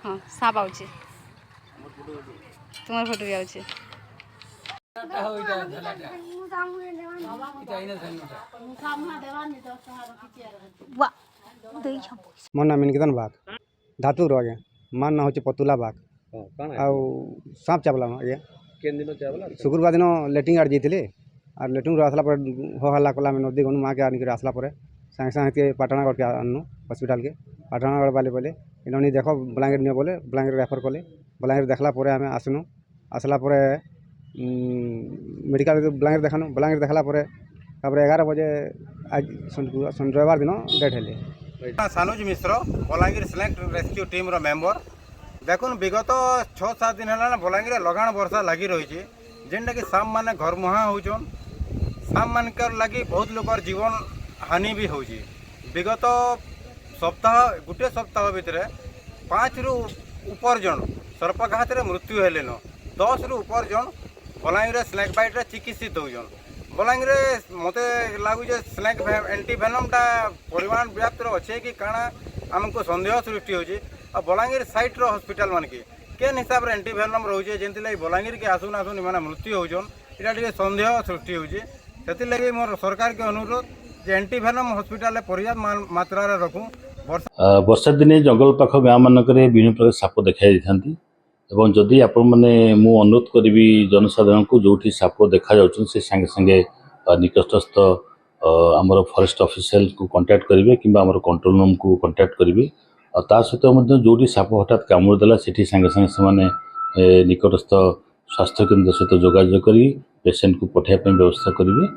हाँ साप आउे तुम फोटो भी आउे मो ना मिनकितन बाग धातुर आगे मान ना हूँ पतुला बाग सांप चावला आगे शुक्रवार दिन लेटिंग आड़ जाइए और लेटिंग आसला हो हल्ला कला नदी गनु माँ के आनिक आसला सागे सागे पाटनागढ़ के आनु हॉस्पिटल के पाटनागढ़ बाले बोले इन्होंने देख बलांगीर नियो बोले बलांगीर रेफर कले बलांगीर देखला आम आसनु आसला मेडिकल बलांगीर देखानु बलांगीर देखला 11 बजे आज रविवार दिन डेथ हेले। सानुज मिश्र बलांगीर सिलेक्ट रेस्क्यू टीम रो मेंबर देखुन विगत 6-7 दिन है बलांगीर लगाण वर्षा लगी रही जेनटा कि सांप माने घर मुहा होचन सांप मानकर लगी बहुत लोकर जीवन हानि भी हो विगत सप्ताह गोटे सप्ताह भितर 5 रु ऊपर जन सर्पघात मृत्यु हेले 10 रु ऊपर जन बलांगीर स्नेक बाइट चिकित्सित होजन बलांगीर मत लगुचे स्नेक एंटी भेनमटा परिमाण व्याप्त अच्छे कि काଣା आमको संदेह सृष्टि होची आ बलांगीर साइट रो हॉस्पिटल मान के केन हिसाब रे एंटी भेनम रोचे जेंति लगी बलांगीर के आसुन आसुन माने मृत्यु होजन इटा टिके संदेह सृष्टि होची सेति लगी मोर सरकार के अनुरोध जे एंटी भेनम हॉस्पिटल पर्याप्त मात्रा रे रखू। वर्षा दिने जंगल पाख गाँ मानक विभिन्न प्रकार साप देखा जाती एवं जदि आपण मैंने मु अनुरोध करी जनसाधारण को जो साप देखा से सांगे सांगे निकटस्थ आमर फॉरेस्ट ऑफिशियल को कांटेक्ट करेंगे कि कंट्रोल रूम को कांटेक्ट करेंगे और ता सहित जो साप हठात कामुड़देला से सांगे सांगे से निकटस्थ स्वास्थ्य केन्द्र सहित जोगाजोग कर पेसेंट को पठाइबा व्यवस्था करेंगे।